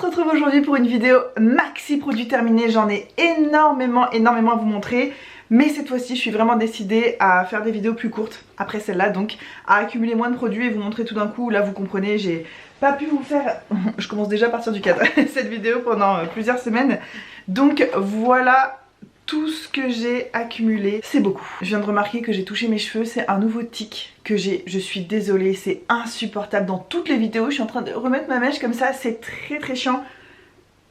se retrouve aujourd'hui pour une vidéo maxi produit terminé. J'en ai énormément à vous montrer. Mais cette fois-ci je suis vraiment décidée à faire des vidéos plus courtes après celle-là, donc à accumuler moins de produits et vous montrer tout d'un coup. Là vous comprenez, j'ai pas pu vous faire, je commence déjà à partir du cadre, cette vidéo pendant plusieurs semaines. Donc voilà tout ce que j'ai accumulé, c'est beaucoup. Je viens de remarquer que j'ai touché mes cheveux, c'est un nouveau tic que j'ai, je suis désolée, c'est insupportable. Dans toutes les vidéos je suis en train de remettre ma mèche comme ça, c'est très chiant.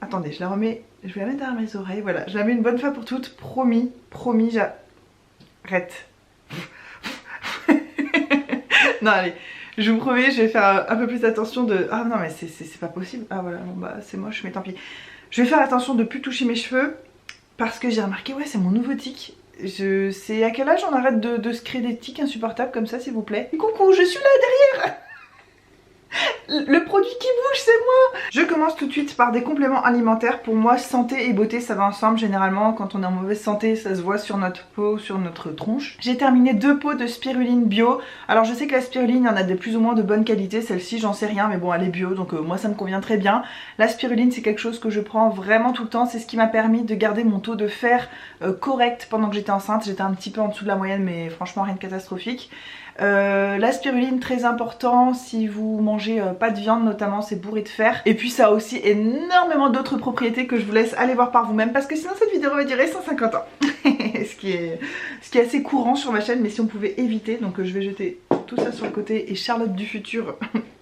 Attendez, je la remets, je vais la mettre derrière mes oreilles, voilà, je la mets une bonne fois pour toutes, promis, j'arrête. Non allez, je vous promets, je vais faire un peu plus attention de... Ah non mais c'est pas possible, ah voilà, bon bah c'est moche mais tant pis. Je vais faire attention de plus toucher mes cheveux parce que j'ai remarqué, ouais c'est mon nouveau tic. C'est à quel âge on arrête de se créer des tics insupportables comme ça s'il vous plaît? Coucou, je suis là derrière. Le produit qui bouge c'est moi. Je commence tout de suite par des compléments alimentaires. Pour moi santé et beauté ça va ensemble. Généralement quand on est en mauvaise santé ça se voit sur notre peau, sur notre tronche. J'ai terminé 2 pots de spiruline bio. Alors je sais que la spiruline il y en a de plus ou moins de bonne qualité. Celle-ci j'en sais rien mais bon elle est bio donc moi ça me convient très bien. La spiruline c'est quelque chose que je prends vraiment tout le temps. C'est ce qui m'a permis de garder mon taux de fer correct pendant que j'étais enceinte. J'étais un petit peu en dessous de la moyenne mais franchement rien de catastrophique. La spiruline très important si vous mangez pas de viande notamment, c'est bourré de fer. Et puis ça a aussi énormément d'autres propriétés que je vous laisse aller voir par vous-même parce que sinon cette vidéo va durer 150 ans. ce qui est assez courant sur ma chaîne, mais si on pouvait éviter. Donc je vais jeter tout ça sur le côté et Charlotte du futur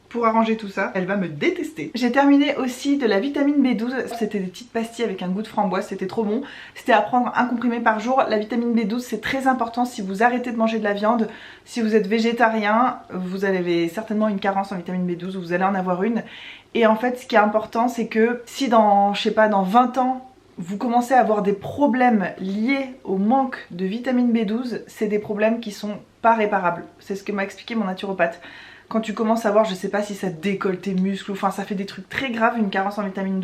pour arranger tout ça, elle va me détester. J'ai terminé aussi de la vitamine B12, c'était des petites pastilles avec un goût de framboise, c'était trop bon. C'était à prendre un comprimé par jour. La vitamine B12 c'est très important si vous arrêtez de manger de la viande. Si vous êtes végétarien, vous avez certainement une carence en vitamine B12 ou vous allez en avoir une. Et en fait ce qui est important c'est que si dans, je sais pas, dans 20 ans, vous commencez à avoir des problèmes liés au manque de vitamine B12, c'est des problèmes qui sont pas réparables. C'est ce que m'a expliqué mon naturopathe. Quand tu commences à voir, je sais pas si ça décolle tes muscles, enfin ça fait des trucs très graves, une carence en vitamine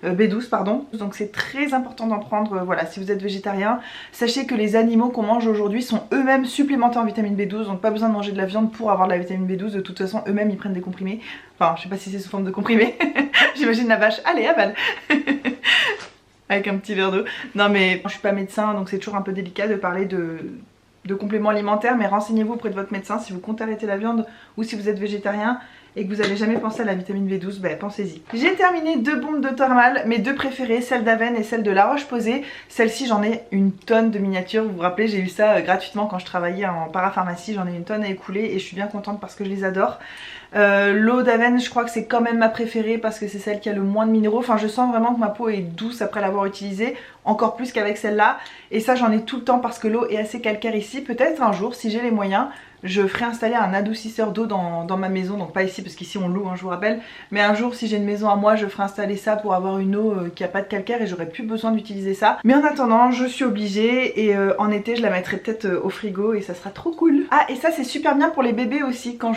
B12 pardon. Donc c'est très important d'en prendre, voilà, si vous êtes végétarien. Sachez que les animaux qu'on mange aujourd'hui sont eux-mêmes supplémentés en vitamine B12, donc pas besoin de manger de la viande pour avoir de la vitamine B12. De toute façon, eux-mêmes ils prennent des comprimés. Enfin, je sais pas si c'est sous forme de comprimés. J'imagine la vache, allez, avale. Avec un petit verre d'eau. Non mais je suis pas médecin, donc c'est toujours un peu délicat de parler de compléments alimentaires, mais renseignez-vous auprès de votre médecin si vous comptez arrêter la viande ou si vous êtes végétarien et que vous n'avez jamais pensé à la vitamine B12, ben pensez-y. J'ai terminé 2 bombes de thermal, mes 2 préférées, celle d'Aven et celle de La Roche-Posay. Celle-ci j'en ai une tonne de miniatures, vous vous rappelez j'ai eu ça gratuitement quand je travaillais en parapharmacie, j'en ai une tonne à écouler et je suis bien contente parce que je les adore. L'eau d'Aven je crois que c'est quand même ma préférée parce que c'est celle qui a le moins de minéraux. Enfin je sens vraiment que ma peau est douce après l'avoir utilisée, encore plus qu'avec celle-là. Et ça j'en ai tout le temps parce que l'eau est assez calcaire ici. Peut-être un jour si j'ai les moyens je ferai installer un adoucisseur d'eau dans ma maison. Donc pas ici parce qu'ici on loue, hein, je vous rappelle. Mais un jour si j'ai une maison à moi je ferai installer ça pour avoir une eau qui a pas de calcaire et j'aurai plus besoin d'utiliser ça. Mais en attendant je suis obligée et en été je la mettrai peut-être au frigo et ça sera trop cool. Ah et ça c'est super bien pour les bébés aussi. Quand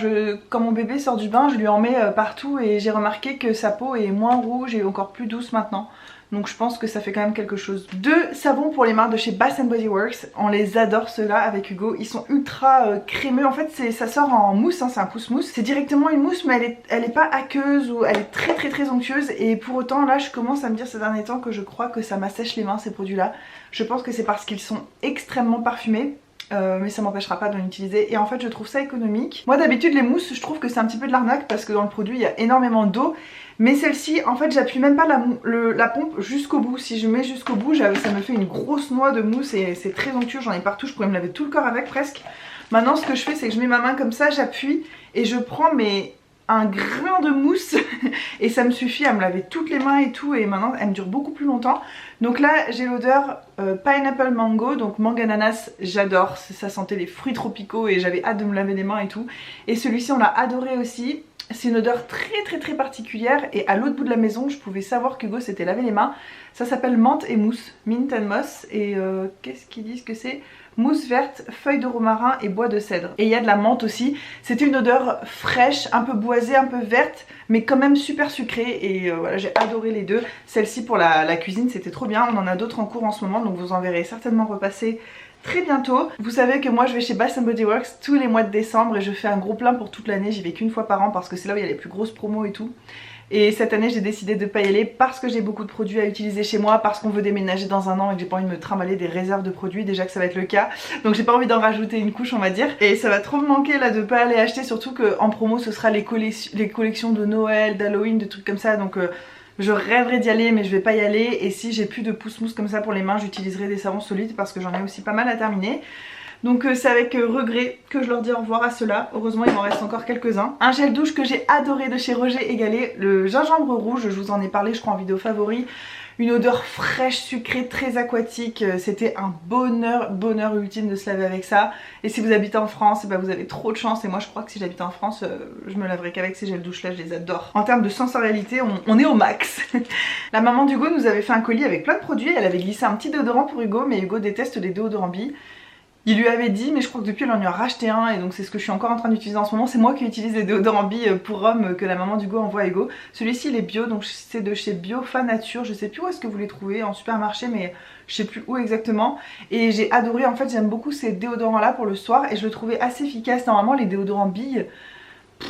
mon bébé sort du bain je lui en mets partout et j'ai remarqué que sa peau est moins rouge et encore plus douce maintenant. Donc je pense que ça fait quand même quelque chose. 2 savons pour les mains de chez Bath & Body Works. On les adore ceux-là avec Hugo. Ils sont ultra crémeux. En fait ça sort en mousse, hein, c'est un pousse-mousse. C'est directement une mousse mais elle est pas aqueuse ou elle est très onctueuse. Et pour autant là je commence à me dire ces derniers temps que je crois que ça m'assèche les mains ces produits là. Je pense que c'est parce qu'ils sont extrêmement parfumés. Mais ça m'empêchera pas d'en utiliser et en fait je trouve ça économique. Moi d'habitude les mousses je trouve que c'est un petit peu de l'arnaque parce que dans le produit il y a énormément d'eau. Mais celle-ci en fait j'appuie même pas la pompe jusqu'au bout. Si je mets jusqu'au bout ça me fait une grosse noix de mousse et c'est très onctueux, j'en ai partout, je pourrais me laver tout le corps avec presque. Maintenant ce que je fais c'est que je mets ma main comme ça, j'appuie et je prends un grain de mousse et ça me suffit à me laver toutes les mains et tout et maintenant elle me dure beaucoup plus longtemps. Donc là j'ai l'odeur pineapple mango, donc mangue ananas, j'adore, ça sentait les fruits tropicaux et j'avais hâte de me laver les mains et tout. Et celui-ci on l'a adoré aussi. C'est une odeur très particulière et à l'autre bout de la maison je pouvais savoir qu'Hugo s'était lavé les mains. Ça s'appelle menthe et mousse, mint and moss et qu'est-ce qu'ils disent que c'est? Mousse verte, feuilles de romarin et bois de cèdre. Et il y a de la menthe aussi. C'était une odeur fraîche, un peu boisée, un peu verte, mais quand même super sucrée. Et voilà, j'ai adoré les deux. Celle-ci pour la cuisine, c'était trop bien. On en a d'autres en cours en ce moment, donc vous en verrez certainement repasser très bientôt. Vous savez que moi je vais chez Bath & Body Works tous les mois de décembre et je fais un gros plein pour toute l'année. J'y vais qu'une fois par an parce que c'est là où il y a les plus grosses promos et tout. Et cette année j'ai décidé de pas y aller parce que j'ai beaucoup de produits à utiliser chez moi, parce qu'on veut déménager dans un an et que j'ai pas envie de me trimballer des réserves de produits, déjà que ça va être le cas. Donc j'ai pas envie d'en rajouter une couche on va dire. Et ça va trop me manquer là de pas aller acheter, surtout qu'en promo ce sera les collections de Noël, d'Halloween, de trucs comme ça. Donc je rêverais d'y aller mais je vais pas y aller. Et si j'ai plus de pousse-mousse comme ça pour les mains, j'utiliserai des savons solides parce que j'en ai aussi pas mal à terminer. Donc c'est avec regret que je leur dis au revoir à ceux-là. Heureusement il m'en reste encore quelques-uns. Un gel douche que j'ai adoré de chez Roger & Gallet, le gingembre rouge, je vous en ai parlé je crois en vidéo favori. Une odeur fraîche, sucrée, très aquatique. C'était un bonheur ultime de se laver avec ça. Et si vous habitez en France, bah vous avez trop de chance. Et moi je crois que si j'habitais en France, je me laverais qu'avec ces gels douche là, je les adore. En termes de sensorialité, on est au max. La maman d'Hugo nous avait fait un colis avec plein de produits. Elle avait glissé un petit déodorant pour Hugo, mais Hugo déteste les déodorants billes. Il lui avait dit, mais je crois que depuis elle en lui a racheté un et donc c'est ce que je suis encore en train d'utiliser en ce moment. C'est moi qui utilise les déodorants billes pour hommes que la maman d'Hugo envoie à Hugo. Celui-ci il est bio, donc c'est de chez Biofa Nature. Je sais plus où est-ce que vous les trouvez, en supermarché, mais je sais plus où exactement. Et j'ai adoré, en fait j'aime beaucoup ces déodorants là pour le soir et je le trouvais assez efficace. Normalement les déodorants billes,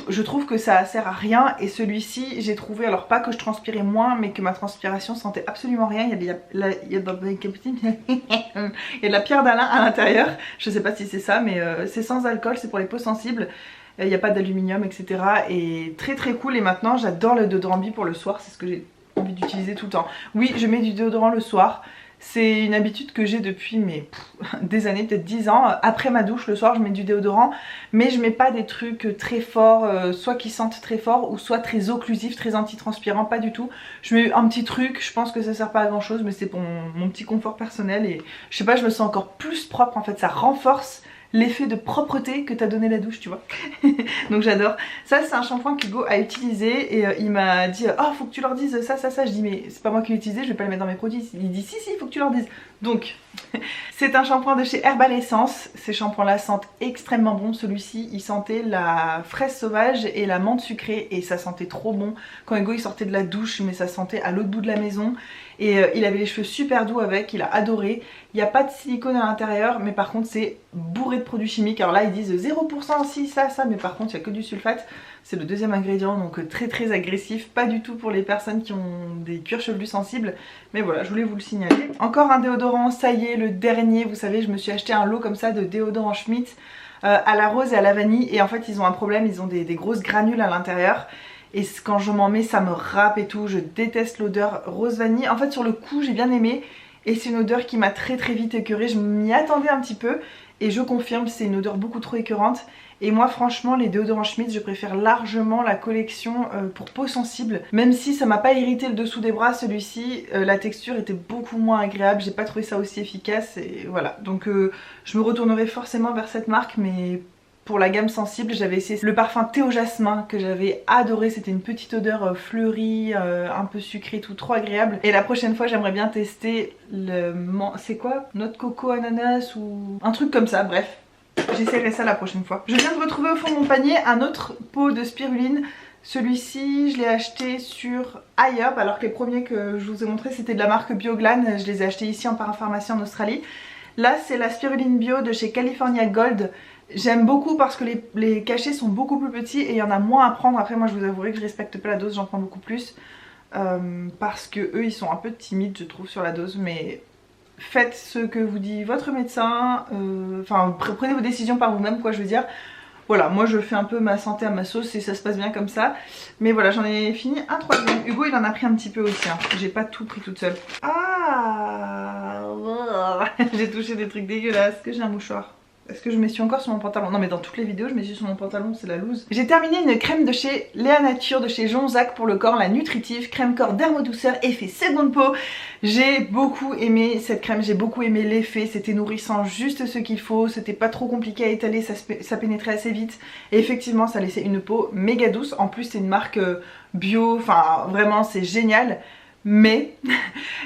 je trouve que ça sert à rien et celui-ci j'ai trouvé, alors pas que je transpirais moins mais que ma transpiration sentait absolument rien. Il y a de la pierre d'Alain à l'intérieur, je sais pas si c'est ça mais c'est sans alcool, c'est pour les peaux sensibles, il n'y a pas d'aluminium etc. et très cool. Et maintenant j'adore le déodorant bille pour le soir, c'est ce que j'ai envie d'utiliser tout le temps. Oui je mets du déodorant le soir. C'est une habitude que j'ai depuis des années, peut-être 10 ans. Après ma douche, le soir, je mets du déodorant. Mais je mets pas des trucs très forts, soit qui sentent très fort, ou soit très occlusifs, très antitranspirants, pas du tout. Je mets un petit truc, je pense que ça sert pas à grand chose, mais c'est pour mon petit confort personnel. Et je sais pas, je me sens encore plus propre en fait, ça renforce l'effet de propreté que t'as donné la douche, tu vois. Donc j'adore. Ça c'est un shampoing qu'Hugo a utilisé et il m'a dit oh faut que tu leur dises ça. Je dis mais c'est pas moi qui l'ai utilisé, je vais pas le mettre dans mes produits. Il dit si il faut que tu leur dises. Donc c'est un shampoing de chez Herbal Essence. Ces shampoings là sentent extrêmement bon. Celui-ci il sentait la fraise sauvage et la menthe sucrée et ça sentait trop bon. Quand Hugo il sortait de la douche, mais ça sentait à l'autre bout de la maison. Et il avait les cheveux super doux avec, il a adoré. Il n'y a pas de silicone à l'intérieur, mais par contre c'est bourré de produits chimiques. Alors là ils disent 0% si ça, mais par contre il n'y a que du sulfate. C'est le deuxième ingrédient, donc très agressif. Pas du tout pour les personnes qui ont des cuirs chevelus sensibles. Mais voilà, je voulais vous le signaler. Encore un déodorant, ça y est, le dernier. Vous savez, je me suis acheté un lot comme ça de déodorant Schmitt à la rose et à la vanille. Et en fait ils ont un problème, ils ont des grosses granules à l'intérieur. Et quand je m'en mets ça me râpe et tout, je déteste l'odeur rose vanille. En fait sur le coup j'ai bien aimé et c'est une odeur qui m'a très vite écœurée. Je m'y attendais un petit peu et je confirme c'est une odeur beaucoup trop écœurante. Et moi franchement les déodorants Schmitt je préfère largement la collection pour peau sensible. Même si ça m'a pas irrité le dessous des bras, celui-ci la texture était beaucoup moins agréable. J'ai pas trouvé ça aussi efficace et voilà. Donc je me retournerai forcément vers cette marque mais... Pour la gamme sensible, j'avais essayé le parfum Thé au jasmin que j'avais adoré. C'était une petite odeur fleurie, un peu sucrée, tout trop agréable. Et la prochaine fois, j'aimerais bien tester le... C'est quoi? Noix de coco, ananas ou... un truc comme ça, bref. J'essaierai ça la prochaine fois. Je viens de retrouver au fond de mon panier un autre pot de spiruline. Celui-ci, je l'ai acheté sur iHerb, alors que les premiers que je vous ai montrés, c'était de la marque Bioglan. Je les ai achetés ici en parapharmacie en Australie. Là, c'est la spiruline bio de chez California Gold. J'aime beaucoup parce que les cachets sont beaucoup plus petits et il y en a moins à prendre. Après moi je vous avouerai que je respecte pas la dose, j'en prends beaucoup plus parce que eux ils sont un peu timides je trouve sur la dose. Mais faites ce que vous dit votre médecin, enfin prenez vos décisions par vous-même quoi je veux dire. Voilà, moi je fais un peu ma santé à ma sauce et ça se passe bien comme ça. Mais voilà, j'en ai fini un troisième. Hugo il en a pris un petit peu aussi, hein. J'ai pas tout pris toute seule. Ah j'ai touché des trucs dégueulasses. Est-ce que j'ai un mouchoir? Est-ce que je m'essuie encore sur mon pantalon? Non mais dans toutes les vidéos je m'essuie sur mon pantalon, c'est la loose. J'ai terminé une crème de chez Léa Nature, de chez Jonzac pour le corps, la Nutritive, crème corps dermo-douceur, effet seconde peau. J'ai beaucoup aimé cette crème, j'ai beaucoup aimé l'effet, c'était nourrissant, juste ce qu'il faut, c'était pas trop compliqué à étaler, ça pénétrait assez vite. Et effectivement ça laissait une peau méga douce, en plus c'est une marque bio, enfin vraiment c'est génial. Mais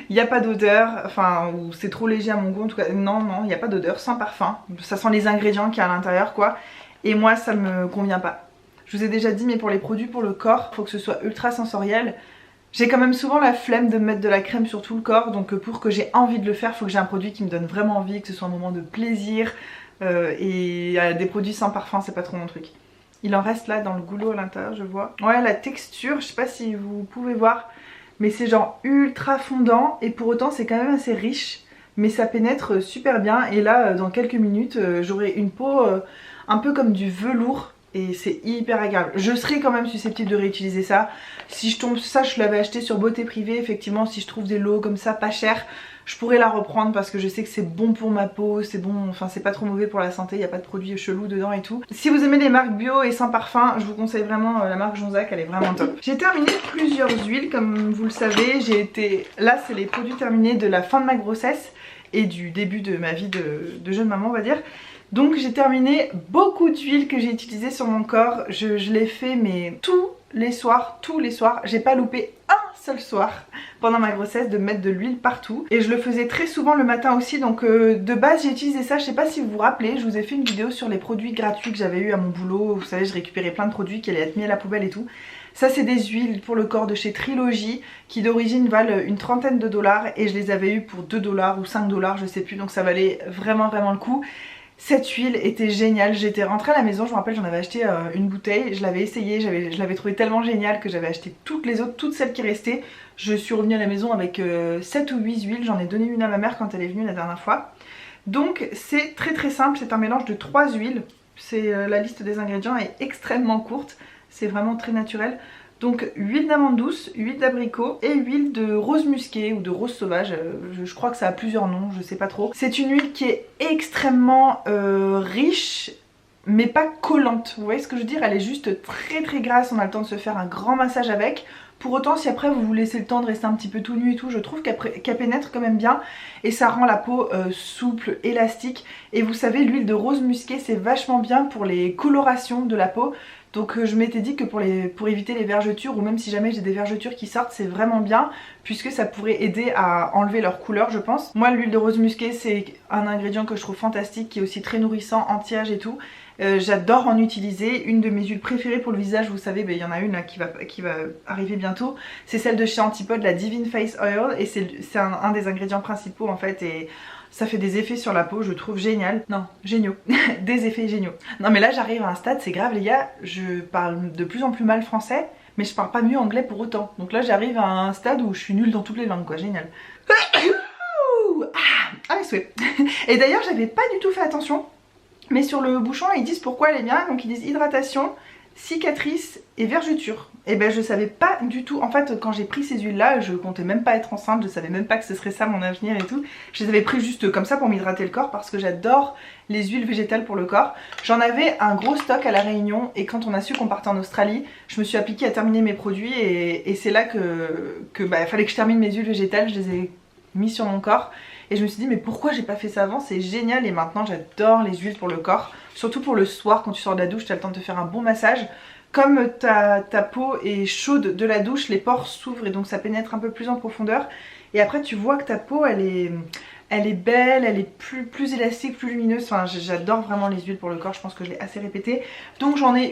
il n'y a pas d'odeur, enfin ou c'est trop léger à mon goût en tout cas, non il n'y a pas d'odeur, sans parfum, ça sent les ingrédients qu'il y a à l'intérieur quoi. Et moi ça me convient pas. Je vous ai déjà dit mais pour les produits pour le corps, il faut que ce soit ultra sensoriel. J'ai quand même souvent la flemme de mettre de la crème sur tout le corps, donc pour que j'ai envie de le faire, il faut que j'ai un produit qui me donne vraiment envie, que ce soit un moment de plaisir. Et des produits sans parfum c'est pas trop mon truc. Il en reste là dans le goulot à l'intérieur, je vois. Ouais, la texture, je sais pas si vous pouvez voir, mais c'est genre ultra fondant et pour autant c'est quand même assez riche. Mais ça pénètre super bien et là dans quelques minutes j'aurai une peau un peu comme du velours et c'est hyper agréable. Je serai quand même susceptible de réutiliser ça. Si je tombe, ça je l'avais acheté sur Beauté Privée, effectivement si je trouve des lots comme ça pas chers, je pourrais la reprendre parce que je sais que c'est bon pour ma peau, c'est bon, enfin c'est pas trop mauvais pour la santé, il n'y a pas de produits chelous dedans et tout. Si vous aimez les marques bio et sans parfum, je vous conseille vraiment la marque Jonzac, elle est vraiment top. J'ai terminé plusieurs huiles comme vous le savez, là c'est les produits terminés de la fin de ma grossesse et du début de ma vie de jeune maman on va dire. Donc j'ai terminé beaucoup d'huiles que j'ai utilisées sur mon corps, je l'ai fait mais tous les soirs, j'ai pas loupé un seul soir pendant ma grossesse de mettre de l'huile partout et je le faisais très souvent le matin aussi donc de base j'ai utilisé ça, je sais pas si vous vous rappelez, je vous ai fait une vidéo sur les produits gratuits que j'avais eu à mon boulot, vous savez je récupérais plein de produits qui allaient être mis à la poubelle et tout. Ça c'est des huiles pour le corps de chez Trilogy qui d'origine valent une trentaine de dollars et je les avais eu pour 2 $ ou 5 $ je sais plus donc ça valait vraiment le coup. Cette huile était géniale, j'étais rentrée à la maison, je me rappelle j'en avais acheté une bouteille, je l'avais essayée, je l'avais trouvé tellement géniale que j'avais acheté toutes les autres, toutes celles qui restaient. Je suis revenue à la maison avec 7 ou 8 huiles, j'en ai donné une à ma mère quand elle est venue la dernière fois. Donc c'est très simple, c'est un mélange de 3 huiles, la liste des ingrédients est extrêmement courte, c'est vraiment très naturel. Donc huile d'amande douce, huile d'abricot et huile de rose musquée ou de rose sauvage, je crois que ça a plusieurs noms, je sais pas trop. C'est une huile qui est extrêmement riche mais pas collante, vous voyez ce que je veux dire, elle est juste très grasse, on a le temps de se faire un grand massage avec. Pour autant si après vous vous laissez le temps de rester un petit peu tout nu et tout, je trouve qu'elle pénètre quand même bien et ça rend la peau souple, élastique. Et vous savez l'huile de rose musquée c'est vachement bien pour les colorations de la peau. Donc je m'étais dit que pour éviter les vergetures ou même si jamais j'ai des vergetures qui sortent c'est vraiment bien puisque ça pourrait aider à enlever leur couleur je pense. Moi l'huile de rose musquée c'est un ingrédient que je trouve fantastique qui est aussi très nourrissant, anti-âge et tout. J'adore en utiliser, une de mes huiles préférées pour le visage, vous savez, il y en a une là qui va arriver bientôt, c'est celle de chez Antipode, la Divine Face Oil et c'est un des ingrédients principaux en fait et ça fait des effets sur la peau, je trouve génial. Non, géniaux. Des effets géniaux. Non mais là j'arrive à un stade, c'est grave les gars, je parle de plus en plus mal français, mais je parle pas mieux anglais pour autant. Donc là j'arrive à un stade où je suis nulle dans toutes les langues quoi, génial. Ah mes souhaits. Et d'ailleurs j'avais pas du tout fait attention, mais sur le bouchon ils disent pourquoi elle est bien, donc ils disent hydratation, cicatrices et vergetures. Et ben je savais pas du tout, en fait quand j'ai pris ces huiles là je comptais même pas être enceinte, je savais même pas que ce serait ça mon avenir et tout. Je les avais pris juste comme ça pour m'hydrater le corps parce que j'adore les huiles végétales pour le corps. J'en avais un gros stock à la Réunion et quand on a su qu'on partait en Australie, je me suis appliquée à terminer mes produits et c'est là que fallait que je termine mes huiles végétales, je les ai mis sur mon corps. Et je me suis dit mais pourquoi j'ai pas fait ça avant, c'est génial et maintenant j'adore les huiles pour le corps. Surtout pour le soir quand tu sors de la douche, tu as le temps de te faire un bon massage. Comme ta peau est chaude de la douche, les pores s'ouvrent et donc ça pénètre un peu plus en profondeur. Et après tu vois que ta peau elle est belle, elle est plus élastique, plus lumineuse. Enfin j'adore vraiment les huiles pour le corps, je pense que je l'ai assez répété. Donc j'en ai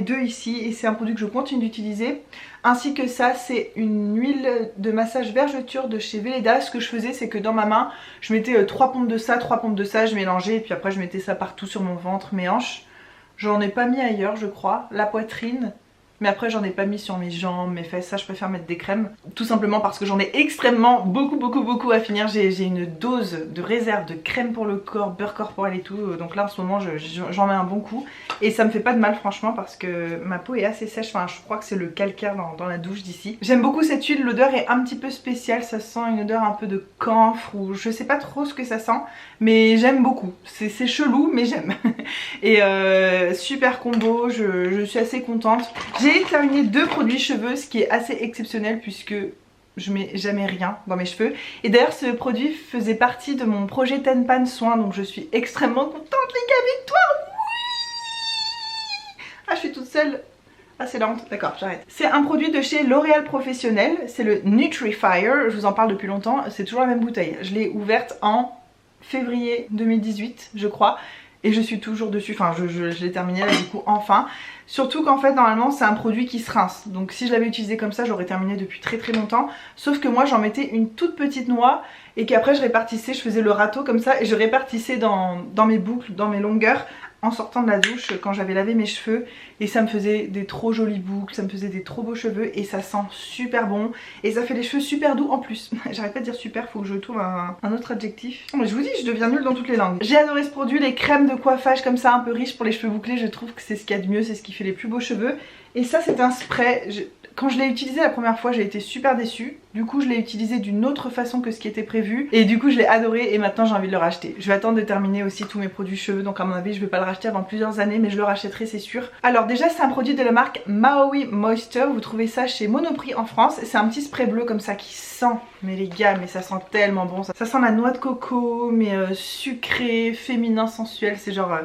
deux ici et c'est un produit que je continue d'utiliser. Ainsi que ça c'est une huile de massage vergeture de chez Velleda. Ce que je faisais c'est que dans ma main je mettais 3 pompes de ça, je mélangeais et puis après je mettais ça partout sur mon ventre, mes hanches. J'en ai pas mis ailleurs je crois, la poitrine. Mais après j'en ai pas mis sur mes jambes, mes fesses, ça je préfère mettre des crèmes. Tout simplement parce que j'en ai extrêmement beaucoup à finir. J'ai une dose de réserve de crème pour le corps, beurre corporel et tout. Donc là en ce moment j'en mets un bon coup. Et ça me fait pas de mal franchement parce que ma peau est assez sèche. Enfin je crois que c'est le calcaire dans la douche d'ici. J'aime beaucoup cette huile, l'odeur est un petit peu spéciale. Ça sent une odeur un peu de camphre ou je sais pas trop ce que ça sent. Mais j'aime beaucoup, c'est chelou mais j'aime. Et super combo, je suis assez contente. J'ai terminé 2 produits cheveux, ce qui est assez exceptionnel puisque je mets jamais rien dans mes cheveux. Et d'ailleurs ce produit faisait partie de mon projet Tenpan Soin, donc je suis extrêmement contente les gars, victoire. Oui. Ah je suis toute seule. Ah c'est lente, d'accord j'arrête. C'est un produit de chez L'Oréal Professionnel, c'est le Nutrifier, je vous en parle depuis longtemps, c'est toujours la même bouteille. Je l'ai ouverte en février 2018 je crois. Et je suis toujours dessus, enfin je l'ai terminé là du coup enfin. Surtout qu'en fait normalement c'est un produit qui se rince. Donc si je l'avais utilisé comme ça j'aurais terminé depuis très longtemps. Sauf que moi j'en mettais une toute petite noix et qu'après je répartissais, je faisais le râteau comme ça et je répartissais dans mes boucles, dans mes longueurs en sortant de la douche quand j'avais lavé mes cheveux et ça me faisait des trop jolies boucles, ça me faisait des trop beaux cheveux et ça sent super bon et ça fait les cheveux super doux en plus. J'arrête pas de dire super, faut que je trouve un autre adjectif. Mais je vous dis, je deviens nulle dans toutes les langues. J'ai adoré ce produit, les crèmes de coiffage comme ça un peu riches pour les cheveux bouclés, je trouve que c'est ce qu'il y a de mieux, c'est ce qui fait les plus beaux cheveux. Et ça c'est un spray, quand je l'ai utilisé la première fois j'ai été super déçue. Du coup je l'ai utilisé d'une autre façon que ce qui était prévu. Et du coup je l'ai adoré et maintenant j'ai envie de le racheter. Je vais attendre de terminer aussi tous mes produits cheveux. Donc à mon avis je vais pas le racheter avant plusieurs années, mais je le rachèterai c'est sûr. Alors déjà c'est un produit de la marque Maui Moisture. Vous trouvez ça chez Monoprix en France. C'est un petit spray bleu comme ça qui sent, mais les gars, mais ça sent tellement bon. Ça sent la noix de coco, mais sucré, féminin, sensuel. C'est genre...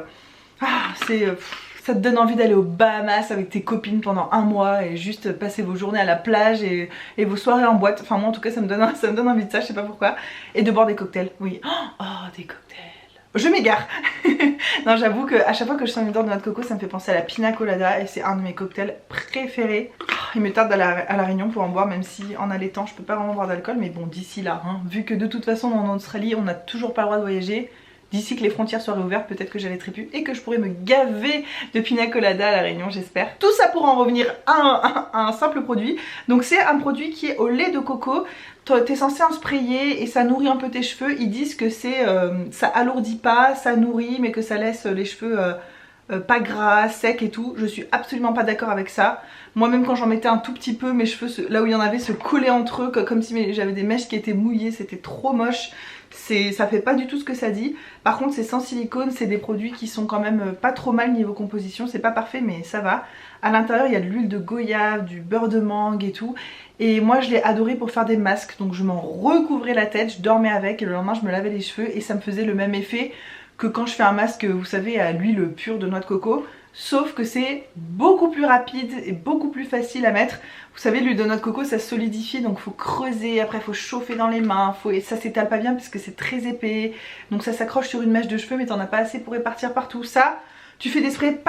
ça te donne envie d'aller aux Bahamas avec tes copines pendant un mois et juste passer vos journées à la plage et vos soirées en boîte. Enfin moi en tout cas ça me donne envie de ça, je sais pas pourquoi. Et de boire des cocktails, oui. Oh des cocktails. Je m'égare. Non j'avoue qu'à chaque fois que je sens une odeur de noix de coco ça me fait penser à la pina colada et c'est un de mes cocktails préférés. Il me tarde à la Réunion pour en boire, même si en allaitant je peux pas vraiment boire d'alcool, mais bon d'ici là, hein, vu que de toute façon en Australie on n'a toujours pas le droit de voyager. D'ici que les frontières soient réouvertes, peut-être que j'allaiterai plus et que je pourrais me gaver de pina colada à la Réunion, j'espère. Tout ça pour en revenir à un simple produit. Donc c'est un produit qui est au lait de coco. T'es censé en sprayer et ça nourrit un peu tes cheveux. Ils disent que c'est ça alourdit pas, ça nourrit, mais que ça laisse les cheveux pas gras, secs et tout. Je suis absolument pas d'accord avec ça. Moi même quand j'en mettais un tout petit peu, mes cheveux, là où il y en avait, se collaient entre eux comme si j'avais des mèches qui étaient mouillées, c'était trop moche. Ça fait pas du tout ce que ça dit. Par contre c'est sans silicone, c'est des produits qui sont quand même pas trop mal niveau composition. C'est pas parfait mais ça va. À l'intérieur il y a de l'huile de goyave, du beurre de mangue et tout. Et moi je l'ai adoré pour faire des masques. Donc je m'en recouvrais la tête, je dormais avec et le lendemain je me lavais les cheveux. Et ça me faisait le même effet que quand je fais un masque, vous savez, à l'huile pure de noix de coco. Sauf que c'est beaucoup plus rapide et beaucoup plus facile à mettre. Vous savez, l'huile de noix de coco ça solidifie, donc il faut creuser, après il faut chauffer dans les mains, et ça s'étale pas bien parce que c'est très épais. Donc ça s'accroche sur une mèche de cheveux mais t'en as pas assez pour répartir partout. Ça, tu fais des sprays,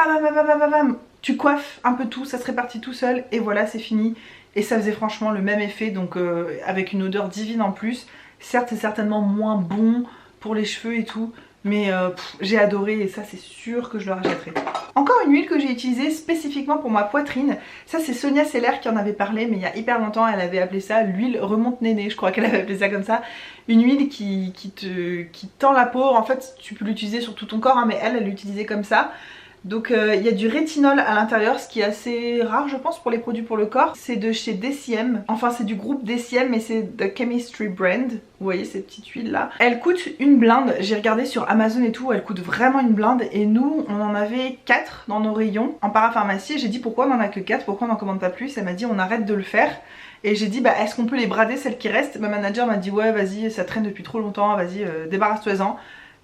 tu coiffes un peu tout, ça se répartit tout seul et voilà c'est fini. Et ça faisait franchement le même effet, donc avec une odeur divine en plus. Certes c'est certainement moins bon pour les cheveux et tout, mais j'ai adoré et ça c'est sûr que je le rachèterai. Encore une huile que j'ai utilisée spécifiquement pour ma poitrine. Ça c'est Sonia Seller qui en avait parlé, mais il y a hyper longtemps elle avait appelé ça l'huile remonte néné, je crois qu'elle avait appelé ça comme ça. Une huile qui tend la peau, en fait tu peux l'utiliser sur tout ton corps hein, mais elle l'utilisait comme ça. Donc il y a du rétinol à l'intérieur, ce qui est assez rare je pense pour les produits pour le corps. C'est de chez DCM, enfin c'est du groupe DCM mais c'est The Chemistry Brand. Vous voyez ces petites huiles là. Elle coûte une blinde, j'ai regardé sur Amazon et tout, elle coûte vraiment une blinde. Et nous on en avait 4 dans nos rayons en parapharmacie. J'ai dit pourquoi on en a que 4, pourquoi on n'en commande pas plus. Elle m'a dit on arrête de le faire. Et j'ai dit bah est-ce qu'on peut les brader celles qui restent. Ma manager m'a dit ouais vas-y ça traîne depuis trop longtemps, vas-y débarrasse-toi-en.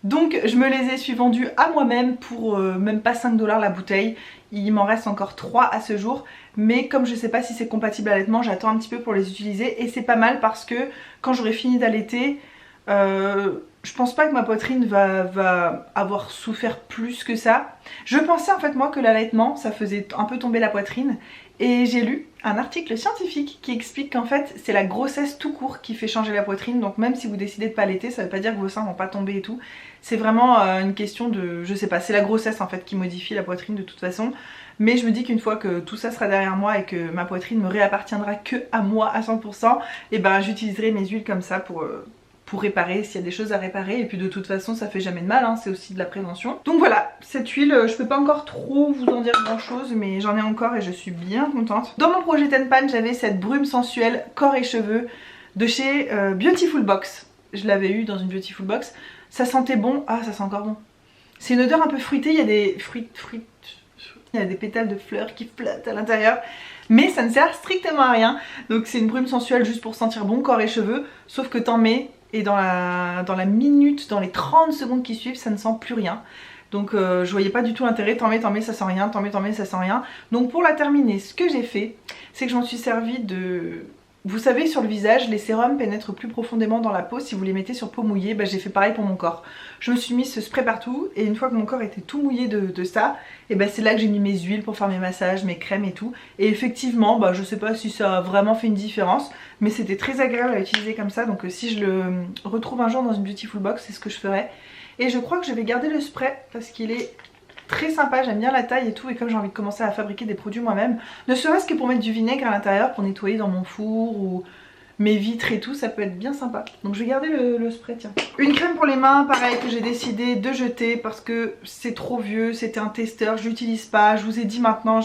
Donc je me les suis vendues à moi-même pour même pas 5 $ la bouteille. Il m'en reste encore 3 à ce jour. Mais comme je sais pas si c'est compatible à l'allaitement, j'attends un petit peu pour les utiliser. Et c'est pas mal parce que quand j'aurai fini d'allaiter, je pense pas que ma poitrine va avoir souffert plus que ça. Je pensais en fait moi que l'allaitement ça faisait un peu tomber la poitrine. Et j'ai lu un article scientifique qui explique qu'en fait c'est la grossesse tout court qui fait changer la poitrine. Donc même si vous décidez de pas allaiter, ça veut pas dire que vos seins vont pas tomber et tout. C'est vraiment une question de, je sais pas, c'est la grossesse en fait qui modifie la poitrine de toute façon. Mais je me dis qu'une fois que tout ça sera derrière moi et que ma poitrine me réappartiendra que à moi à 100%, et ben j'utiliserai mes huiles comme ça pour réparer s'il y a des choses à réparer. Et puis de toute façon ça fait jamais de mal hein, c'est aussi de la prévention. Donc voilà, cette huile je peux pas encore trop vous en dire grand chose, mais j'en ai encore et je suis bien contente. Dans mon projet Ten Pan j'avais cette brume sensuelle corps et cheveux de chez Beautiful Box. Je l'avais eu dans une Beautiful Box, ça sentait bon, ah ça sent encore bon. C'est une odeur un peu fruitée, il y a des il y a des pétales de fleurs qui flottent à l'intérieur. Mais ça ne sert strictement à rien. Donc c'est une brume sensuelle juste pour sentir bon corps et cheveux. Sauf que t'en mets et dans la minute, dans les 30 secondes qui suivent, ça ne sent plus rien. Donc je voyais pas du tout l'intérêt, t'en mets, ça sent rien, t'en mets, ça sent rien. Donc pour la terminer, ce que j'ai fait, c'est que je m'en suis servi de... Vous savez sur le visage, les sérums pénètrent plus profondément dans la peau si vous les mettez sur peau mouillée. Bah, j'ai fait pareil pour mon corps. Je me suis mis ce spray partout et une fois que mon corps était tout mouillé de ça, et bah, c'est là que j'ai mis mes huiles pour faire mes massages, mes crèmes et tout. Et effectivement, bah, je sais pas si ça a vraiment fait une différence, mais c'était très agréable à utiliser comme ça. Donc si je le retrouve un jour dans une Beautiful Box, c'est ce que je ferai. Et je crois que je vais garder le spray parce qu'il est très sympa, j'aime bien la taille et tout, et comme j'ai envie de commencer à fabriquer des produits moi-même, ne serait-ce que pour mettre du vinaigre à l'intérieur, pour nettoyer dans mon four ou mes vitres et tout, ça peut être bien sympa. Donc je vais garder le spray, tiens. Une crème pour les mains, pareil, que j'ai décidé de jeter parce que c'est trop vieux, c'était un testeur, je l'utilise pas. Je vous ai dit maintenant,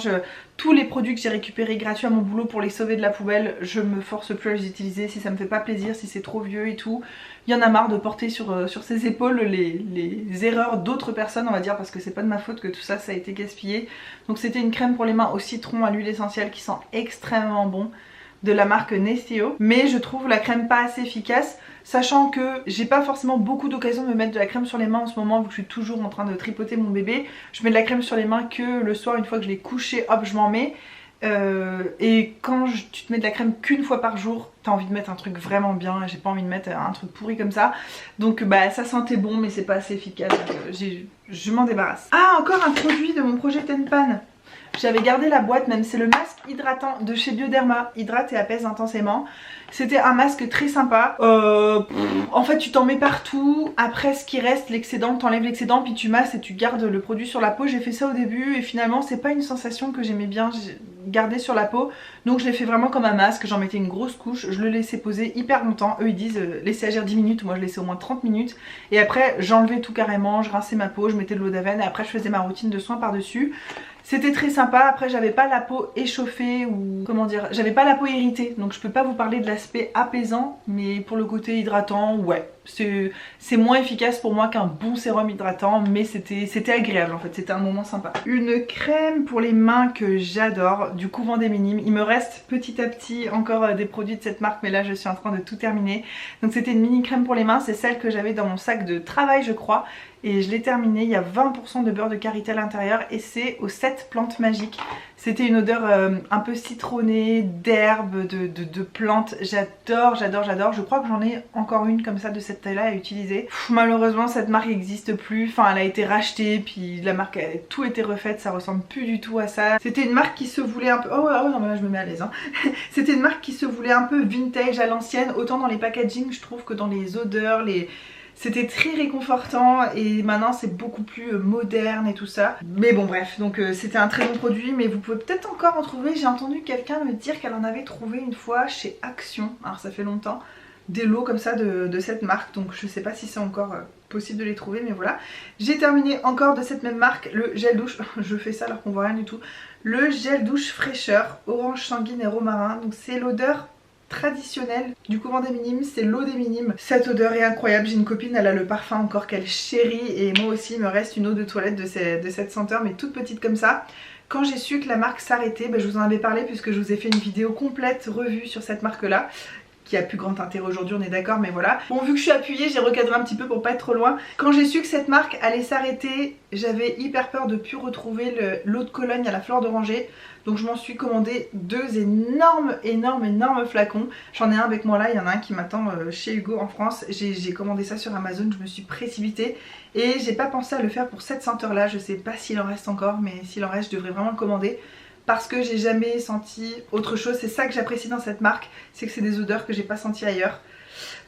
tous les produits que j'ai récupérés gratuits à mon boulot pour les sauver de la poubelle, je me force plus à les utiliser si ça me fait pas plaisir, si c'est trop vieux et tout. Il y en a marre de porter sur ses épaules les erreurs d'autres personnes, on va dire, parce que c'est pas de ma faute que tout ça, ça a été gaspillé. Donc c'était une crème pour les mains au citron, à l'huile essentielle qui sent extrêmement bon, de la marque Nesteo, mais je trouve la crème pas assez efficace, sachant que j'ai pas forcément beaucoup d'occasion de me mettre de la crème sur les mains en ce moment, vu que je suis toujours en train de tripoter mon bébé. Je mets de la crème sur les mains que le soir, une fois que je l'ai couché, hop, je m'en mets. Et quand tu te mets de la crème qu'une fois par jour, t'as envie de mettre un truc vraiment bien, et j'ai pas envie de mettre un truc pourri comme ça. Donc bah ça sentait bon, mais c'est pas assez efficace, donc, je m'en débarrasse. Ah, encore un produit de mon projet Tenpan. J'avais gardé la boîte, même c'est le masque hydratant de chez Bioderma, hydrate et apaise intensément. C'était un masque très sympa. En fait tu t'en mets partout, après ce qui reste, l'excédent, t'enlèves l'excédent puis tu masses et tu gardes le produit sur la peau. J'ai fait ça au début et finalement c'est pas une sensation que j'aimais bien garder sur la peau. Donc je l'ai fait vraiment comme un masque, j'en mettais une grosse couche, je le laissais poser hyper longtemps. Eux ils disent laisser agir 10 minutes, moi je laissais au moins 30 minutes. Et après j'enlevais tout carrément, je rinçais ma peau, je mettais de l'eau d'Aven et après je faisais ma routine de soins par dessus. C'était très sympa, après j'avais pas la peau échauffée ou comment dire, j'avais pas la peau irritée, donc je peux pas vous parler de l'aspect apaisant, mais pour le côté hydratant, ouais, c'est moins efficace pour moi qu'un bon sérum hydratant, mais c'était agréable en fait, c'était un moment sympa. Une crème pour les mains que j'adore, du Couvent des Minimes. Il me reste petit à petit encore des produits de cette marque, mais là je suis en train de tout terminer. Donc c'était une mini crème pour les mains, c'est celle que j'avais dans mon sac de travail je crois. Et je l'ai terminé, il y a 20% de beurre de karité à l'intérieur et c'est aux 7 plantes magiques. C'était une odeur un peu citronnée, d'herbes, de plantes. J'adore, j'adore, j'adore. Je crois que j'en ai encore une comme ça de cette taille-là à utiliser. Malheureusement cette marque n'existe plus, enfin elle a été rachetée, puis la marque a tout été refaite, ça ressemble plus du tout à ça. C'était une marque qui se voulait un peu... Oh non mais là je me mets à l'aise hein. C'était une marque qui se voulait un peu vintage à l'ancienne, autant dans les packaging je trouve que dans les odeurs, c'était très réconfortant et maintenant c'est beaucoup plus moderne et tout ça. Mais bon bref, donc c'était un très bon produit, mais vous pouvez peut-être encore en trouver. J'ai entendu quelqu'un me dire qu'elle en avait trouvé une fois chez Action, alors ça fait longtemps, des lots comme ça de cette marque, donc je sais pas si c'est encore possible de les trouver, mais voilà. J'ai terminé encore de cette même marque le gel douche, je fais ça alors qu'on voit rien du tout, le gel douche fraîcheur orange sanguine et romarin. Donc c'est l'odeur traditionnelle du Couvent des Minimes, c'est l'eau des Minimes. Cette odeur est incroyable, j'ai une copine, elle a le parfum encore qu'elle chérit et moi aussi il me reste une eau de toilette de cette senteur, mais toute petite comme ça. Quand j'ai su que la marque s'arrêtait, je vous en avais parlé puisque je vous ai fait une vidéo complète revue sur cette marque là, qui a plus grand intérêt aujourd'hui, on est d'accord, mais voilà. Bon, vu que je suis appuyée, j'ai recadré un petit peu pour pas être trop loin. Quand j'ai su que cette marque allait s'arrêter, j'avais hyper peur de plus retrouver l'eau de Cologne à la fleur d'oranger. Donc je m'en suis commandé 2 énormes flacons. J'en ai un avec moi là, il y en a un qui m'attend chez Hugo en France. J'ai commandé ça sur Amazon, je me suis précipitée. Et j'ai pas pensé à le faire pour cette senteur là, je sais pas s'il en reste encore, mais s'il en reste je devrais vraiment le commander. Parce que j'ai jamais senti autre chose, c'est ça que j'apprécie dans cette marque, c'est que c'est des odeurs que j'ai pas senties ailleurs.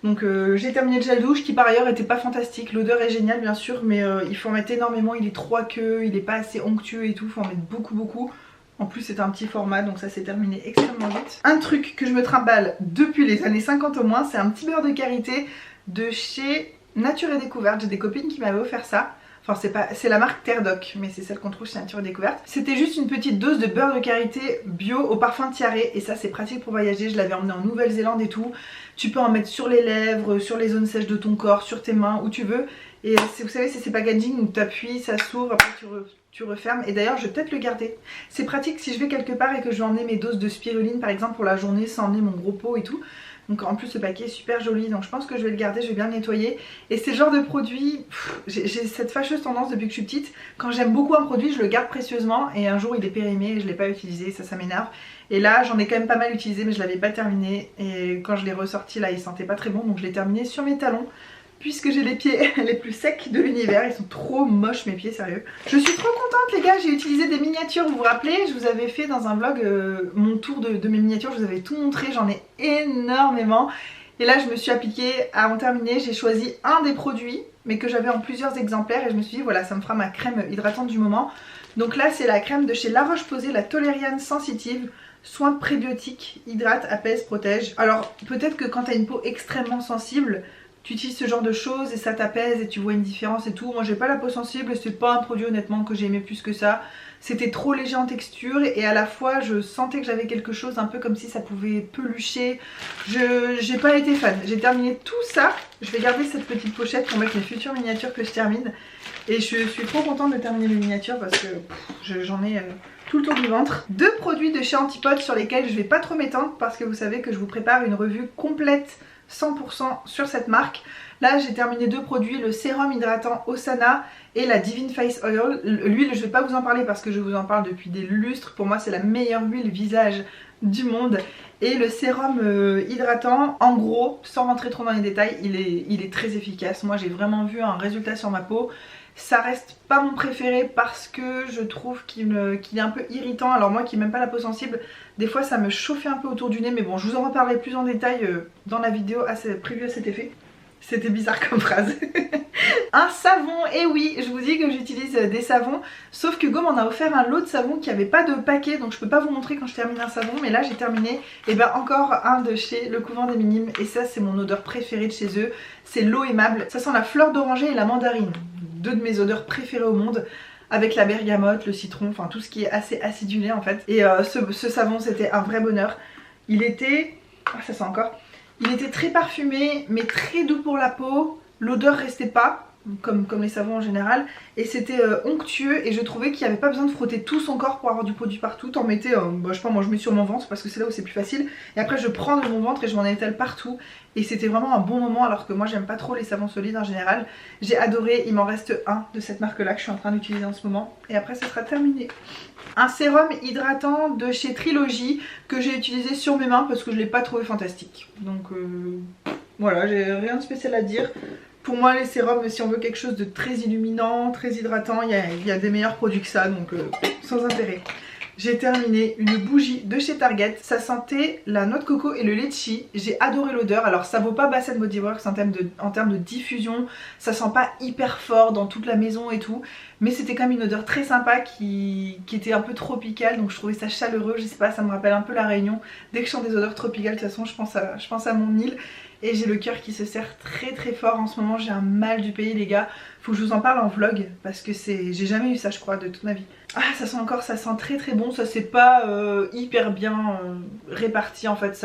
Donc j'ai terminé le gel douche qui par ailleurs était pas fantastique, l'odeur est géniale bien sûr, mais il faut en mettre énormément, il est trop aqueux, il est pas assez onctueux et tout, il faut en mettre beaucoup. En plus c'est un petit format donc ça s'est terminé extrêmement vite. Un truc que je me trimballe depuis les années 50 au moins, c'est un petit beurre de karité de chez Nature et Découverte. J'ai des copines qui m'avaient offert ça. Enfin c'est la marque Terre Doc, mais c'est celle qu'on trouve chez Nature et Découverte. C'était juste une petite dose de beurre de karité bio au parfum tiaré et ça c'est pratique pour voyager. Je l'avais emmené en Nouvelle-Zélande et tout. Tu peux en mettre sur les lèvres, sur les zones sèches de ton corps, sur tes mains, où tu veux. Et vous savez c'est ces packaging où tu appuies, ça s'ouvre, après tu refermes. Et d'ailleurs je vais peut-être le garder. C'est pratique si je vais quelque part et que je vais emmener mes doses de spiruline par exemple pour la journée sans emmener mon gros pot et tout. Donc en plus ce paquet est super joli, donc je pense que je vais le garder, je vais bien le nettoyer. Et c'est le genre de produit, j'ai cette fâcheuse tendance depuis que je suis petite, quand j'aime beaucoup un produit je le garde précieusement et un jour il est périmé et je ne l'ai pas utilisé, ça m'énerve. Et là j'en ai quand même pas mal utilisé mais je l'avais pas terminé et quand je l'ai ressorti là il sentait pas très bon, donc je l'ai terminé sur mes talons. Puisque j'ai les pieds les plus secs de l'univers, ils sont trop moches mes pieds, sérieux. Je suis trop contente les gars, j'ai utilisé des miniatures, vous vous rappelez, je vous avais fait dans un vlog mon tour de mes miniatures, je vous avais tout montré, j'en ai énormément. Et là je me suis appliquée à en terminer, j'ai choisi un des produits mais que j'avais en plusieurs exemplaires et je me suis dit voilà ça me fera ma crème hydratante du moment. Donc là c'est la crème de chez La Roche-Posay, la Toleriane Sensitive. Soin prébiotique, hydrate, apaise, protège. Alors peut-être que quand tu as une peau extrêmement sensible, tu utilises ce genre de choses et ça t'apaise et tu vois une différence et tout. Moi j'ai pas la peau sensible et c'est pas un produit honnêtement que j'ai aimé plus que ça. C'était trop léger en texture et à la fois je sentais que j'avais quelque chose un peu comme si ça pouvait pelucher. J'ai pas été fan. J'ai terminé tout ça. Je vais garder cette petite pochette pour mettre mes futures miniatures que je termine. Et je suis trop contente de terminer mes miniatures parce que j'en ai tout le tour du ventre. Deux produits de chez Antipode sur lesquels je vais pas trop m'étendre parce que vous savez que je vous prépare une revue complète 100% sur cette marque. Là j'ai terminé deux produits, le sérum hydratant Osana et la Divine Face Oil. L'huile je vais pas vous en parler parce que je vous en parle depuis des lustres. Pour moi c'est la meilleure huile visage du monde. Et le sérum hydratant, en gros, sans rentrer trop dans les détails, il est très efficace. Moi j'ai vraiment vu un résultat sur ma peau. Ça reste pas mon préféré parce que je trouve qu'il est un peu irritant. Alors moi qui n'aime pas la peau sensible, des fois ça me chauffait un peu autour du nez. Mais bon, je vous en reparlerai plus en détail dans la vidéo prévue à cet effet. C'était bizarre comme phrase. Un savon, et oui, je vous dis que j'utilise des savons. Sauf que Hugo m'en a offert un lot de savons qui avait pas de paquet. Donc je peux pas vous montrer quand je termine un savon. Mais là j'ai terminé, et ben encore un de chez Le Couvent des Minimes. Et ça c'est mon odeur préférée de chez eux. C'est l'eau aimable. Ça sent la fleur d'oranger et la mandarine. Deux de mes odeurs préférées au monde, avec la bergamote, le citron, enfin tout ce qui est assez acidulé en fait. Et ce savon c'était un vrai bonheur. Il était, ça sent encore, il était très parfumé mais très doux pour la peau. L'odeur restait pas comme les savons en général et c'était onctueux et je trouvais qu'il n'y avait pas besoin de frotter tout son corps pour avoir du produit partout. T'en mettais, je sais pas, moi je mets sur mon ventre parce que c'est là où c'est plus facile et après je prends de mon ventre et je m'en étale partout et c'était vraiment un bon moment alors que moi j'aime pas trop les savons solides en général. J'ai adoré, il m'en reste un de cette marque là que je suis en train d'utiliser en ce moment et après ça sera terminé. Un sérum hydratant de chez Trilogy que j'ai utilisé sur mes mains parce que je l'ai pas trouvé fantastique. Donc voilà, j'ai rien de spécial à dire. Pour moi les sérums, si on veut quelque chose de très illuminant, très hydratant, il y a des meilleurs produits que ça, donc sans intérêt. J'ai terminé une bougie de chez Target. Ça sentait la noix de coco et le litchi. J'ai adoré l'odeur. Alors ça vaut pas Bath & Body Works en termes de diffusion. Ça sent pas hyper fort dans toute la maison et tout. Mais c'était quand même une odeur très sympa qui était un peu tropicale. Donc je trouvais ça chaleureux. Je sais pas, ça me rappelle un peu la Réunion. Dès que je sens des odeurs tropicales, de toute façon je pense à mon île. Et j'ai le cœur qui se serre très très fort en ce moment. J'ai un mal du pays les gars. Faut que je vous en parle en vlog parce que j'ai jamais eu ça je crois de toute ma vie. Ah ça sent encore, ça sent très très bon. Ça c'est pas hyper bien réparti en fait.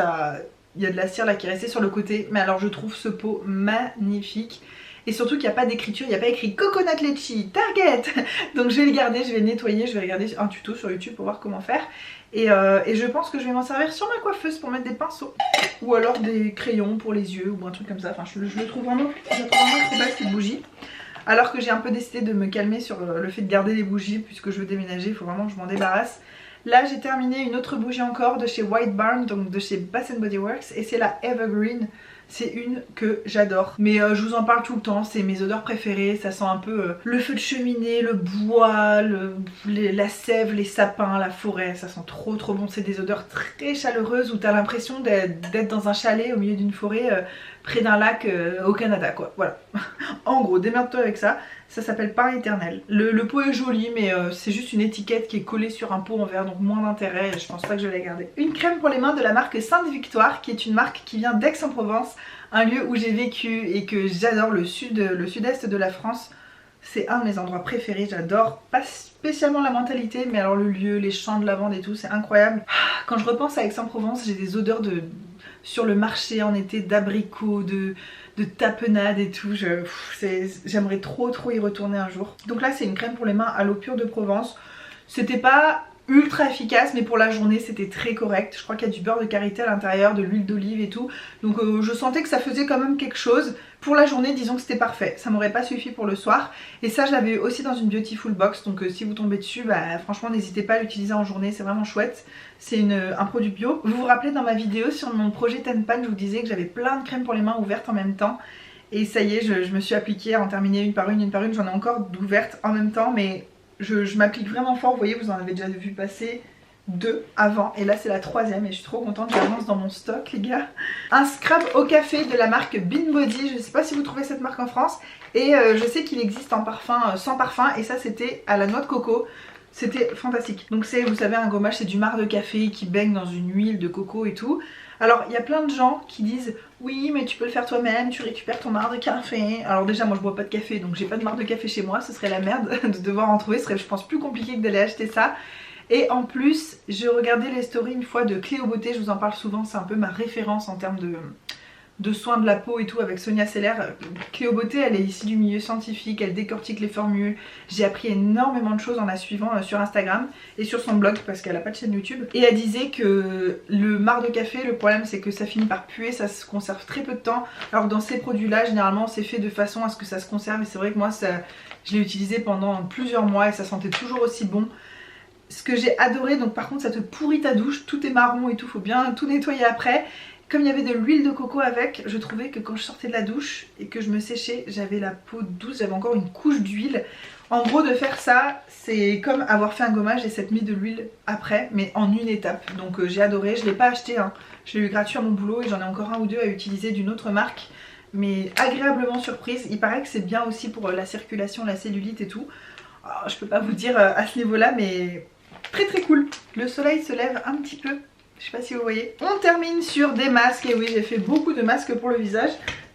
Il y a de la cire là qui est restée sur le côté. Mais alors je trouve ce pot magnifique. Et surtout qu'il n'y a pas d'écriture, il n'y a pas écrit Coconut Litchi Target. Donc je vais le garder, je vais le nettoyer, je vais regarder un tuto sur YouTube pour voir comment faire. Et je pense que je vais m'en servir sur ma coiffeuse pour mettre des pinceaux. Ou alors des crayons pour les yeux ou un truc comme ça. Enfin je le trouve vraiment trop belle cette bougie. Alors que j'ai un peu décidé de me calmer sur le fait de garder les bougies puisque je veux déménager, il faut vraiment que je m'en débarrasse. Là j'ai terminé une autre bougie encore de chez White Barn, donc de chez Bath & Body Works. Et c'est la Evergreen. C'est une que j'adore. Mais je vous en parle tout le temps, c'est mes odeurs préférées. Ça sent un peu le feu de cheminée, le bois, la sève, les sapins, la forêt. Ça sent trop trop bon. C'est des odeurs très chaleureuses où t'as l'impression d'être dans un chalet au milieu d'une forêt près d'un lac au Canada quoi. Voilà. En gros, démerde-toi avec ça. Ça s'appelle Pain éternel. Le pot est joli mais c'est juste une étiquette qui est collée sur un pot en verre, donc moins d'intérêt. Je pense pas que je vais la garder. Une crème pour les mains de la marque Sainte-Victoire, qui est une marque qui vient d'Aix-en-Provence, un lieu où j'ai vécu et que j'adore, le sud-est de la France. C'est un de mes endroits préférés, j'adore. Pas spécialement la mentalité, mais alors le lieu, les champs de lavande et tout, c'est incroyable. Quand je repense à Aix-en-Provence, j'ai des odeurs sur le marché en été d'abricots, de tapenade et tout. J'aimerais trop y retourner un jour. Donc là c'est une crème pour les mains à l'eau pure de Provence. C'était pas ultra efficace mais pour la journée c'était très correct. Je crois qu'il y a du beurre de karité à l'intérieur, de l'huile d'olive et tout. Donc je sentais que ça faisait quand même quelque chose. Pour la journée disons que c'était parfait. Ça m'aurait pas suffi pour le soir. Et ça je l'avais aussi dans une Beautiful Box. Donc si vous tombez dessus, bah franchement n'hésitez pas à l'utiliser en journée. C'est vraiment chouette. C'est un produit bio. Vous vous rappelez dans ma vidéo sur mon projet Ten Pan, je vous disais que j'avais plein de crèmes pour les mains ouvertes en même temps. Et ça y est, je me suis appliquée à en terminer une par une. J'en ai encore d'ouvertes en même temps. Mais je m'applique vraiment fort. Vous voyez, vous en avez déjà vu passer 2 avant et là c'est la 3e et je suis trop contente, j'avance dans mon stock les gars. Un scrub au café de la marque Bean Body, je sais pas si vous trouvez cette marque en France et je sais qu'il existe en parfum sans parfum et ça c'était à la noix de coco. C'était fantastique. Donc c'est, vous savez, un gommage c'est du marc de café qui baigne dans une huile de coco et tout. Alors il y a plein de gens qui disent oui mais tu peux le faire toi-même, tu récupères ton marc de café. Alors déjà moi je bois pas de café donc j'ai pas de marc de café chez moi, ce serait la merde de devoir en trouver, ce serait je pense plus compliqué que d'aller acheter ça. Et en plus je regardais les stories une fois de Cléo Beauté, je vous en parle souvent, c'est un peu ma référence en termes de soins de la peau et tout avec Sonia Seller. Cléo Beauté elle est issue du milieu scientifique, elle décortique les formules. J'ai appris énormément de choses en la suivant sur Instagram et sur son blog parce qu'elle a pas de chaîne YouTube. Et elle disait que le marc de café, le problème c'est que ça finit par puer, ça se conserve très peu de temps. Alors que dans ces produits là généralement c'est fait de façon à ce que ça se conserve et c'est vrai que moi je l'ai utilisé pendant plusieurs mois et ça sentait toujours aussi bon. Ce que j'ai adoré, donc par contre ça te pourrit ta douche, tout est marron et tout, faut bien tout nettoyer après. Comme il y avait de l'huile de coco avec, je trouvais que quand je sortais de la douche et que je me séchais, j'avais la peau douce, j'avais encore une couche d'huile. En gros de faire ça, c'est comme avoir fait un gommage et s'être mis de l'huile après, mais en une étape. Donc j'ai adoré, je ne l'ai pas acheté, hein. Je l'ai eu gratuit à mon boulot et j'en ai encore un ou deux à utiliser d'une autre marque. Mais agréablement surprise, il paraît que c'est bien aussi pour la circulation, la cellulite et tout. Alors, je peux pas vous dire à ce niveau là, mais très très cool. Le soleil se lève un petit peu. Je sais pas si vous voyez. On termine sur des masques. Et oui, j'ai fait beaucoup de masques pour le visage.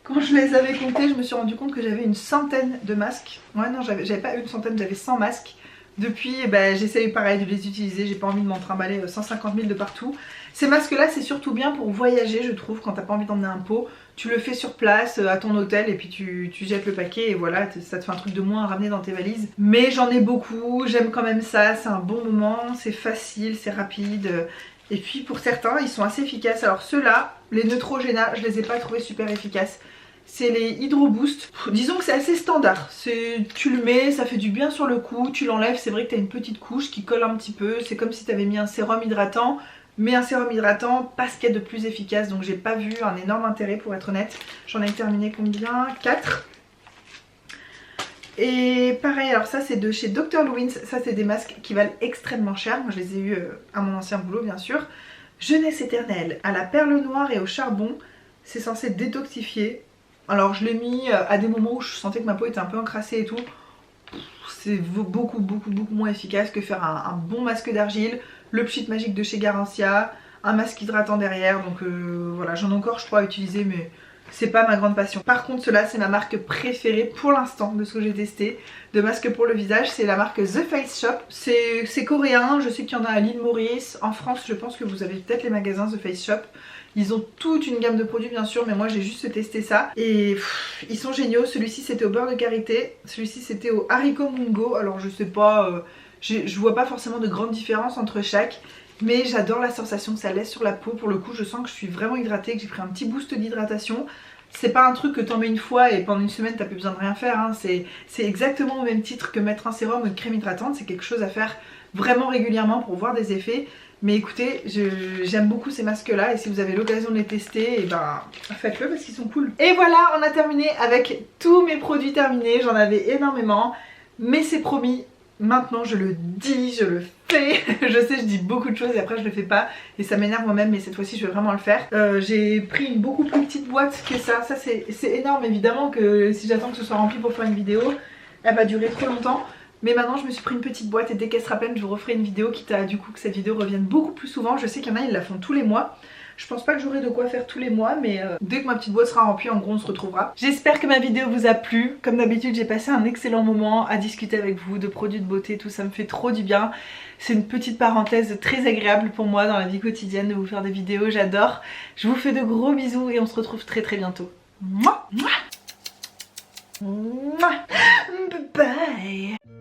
Quand je les avais comptés, je me suis rendu compte que j'avais une centaine de masques. Ouais, non, j'avais pas une centaine, j'avais 100 masques. Depuis, j'essaye pareil de les utiliser. J'ai pas envie de m'en trimballer 150 000 de partout. Ces masques-là, c'est surtout bien pour voyager, je trouve, quand t'as pas envie d'emmener un pot. Tu le fais sur place, à ton hôtel, et puis tu jettes le paquet, et voilà, ça te fait un truc de moins à ramener dans tes valises. Mais j'en ai beaucoup, j'aime quand même ça, c'est un bon moment, c'est facile, c'est rapide. Et puis pour certains, ils sont assez efficaces. Alors ceux-là, les Neutrogena, je les ai pas trouvés super efficaces. C'est les Hydro Boost. Disons que c'est assez standard. Tu le mets, ça fait du bien sur le cou, tu l'enlèves, c'est vrai que tu as une petite couche qui colle un petit peu. C'est comme si tu avais mis un sérum hydratant. Mais un sérum hydratant, pas ce qu'il y a de plus efficace. Donc j'ai pas vu un énorme intérêt pour être honnête. J'en ai terminé combien? 4. Et pareil, alors ça c'est de chez Dr. Louis, ça c'est des masques qui valent extrêmement cher, moi je les ai eu à mon ancien boulot bien sûr. Jeunesse éternelle, à la perle noire et au charbon, c'est censé détoxifier. Alors je l'ai mis à des moments où je sentais que ma peau était un peu encrassée et tout. C'est beaucoup moins efficace que faire un bon masque d'argile, le pchit magique de chez Garancia, un masque hydratant derrière, donc voilà, j'en ai encore je crois à utiliser mais c'est pas ma grande passion. Par contre cela c'est ma marque préférée pour l'instant de ce que j'ai testé de masque pour le visage, c'est la marque The Face Shop. C'est coréen, je sais qu'il y en a à l'île Maurice, en France je pense que vous avez peut-être les magasins The Face Shop. Ils ont toute une gamme de produits bien sûr, mais moi j'ai juste testé ça et ils sont géniaux. Celui-ci c'était au beurre de karité, celui-ci c'était au haricot mungo. Alors je sais pas, je vois pas forcément de grande différence entre chaque, mais j'adore la sensation que ça laisse sur la peau. Pour le coup je sens que je suis vraiment hydratée, que j'ai pris un petit boost d'hydratation. C'est pas un truc que t'en mets une fois et pendant une semaine t'as plus besoin de rien faire, hein. C'est exactement au même titre que mettre un sérum ou une crème hydratante. C'est quelque chose à faire vraiment régulièrement pour voir des effets. Mais écoutez, j'aime beaucoup ces masques là et si vous avez l'occasion de les tester, et ben faites-le parce qu'ils sont cool. Et voilà, on a terminé avec tous mes produits terminés, j'en avais énormément, mais c'est promis, maintenant je le dis, je le fais. Je sais, je dis beaucoup de choses et après je le fais pas et ça m'énerve moi-même, mais cette fois-ci je vais vraiment le faire. J'ai pris une beaucoup plus petite boîte que ça c'est énorme. Évidemment que si j'attends que ce soit rempli pour faire une vidéo, elle va durer trop longtemps. Mais maintenant je me suis pris une petite boîte et dès qu'elle sera pleine je vous referai une vidéo, quitte à du coup que cette vidéo revienne beaucoup plus souvent. Je sais qu'il y en a, ils la font tous les mois. Je pense pas que j'aurai de quoi faire tous les mois, mais dès que ma petite boîte sera remplie, en gros on se retrouvera. J'espère que ma vidéo vous a plu. Comme d'habitude j'ai passé un excellent moment à discuter avec vous de produits de beauté, tout ça me fait trop du bien. C'est une petite parenthèse très agréable pour moi dans la vie quotidienne de vous faire des vidéos, j'adore. Je vous fais de gros bisous et on se retrouve très bientôt. Mouah, mouah. Mouah. Bye bye.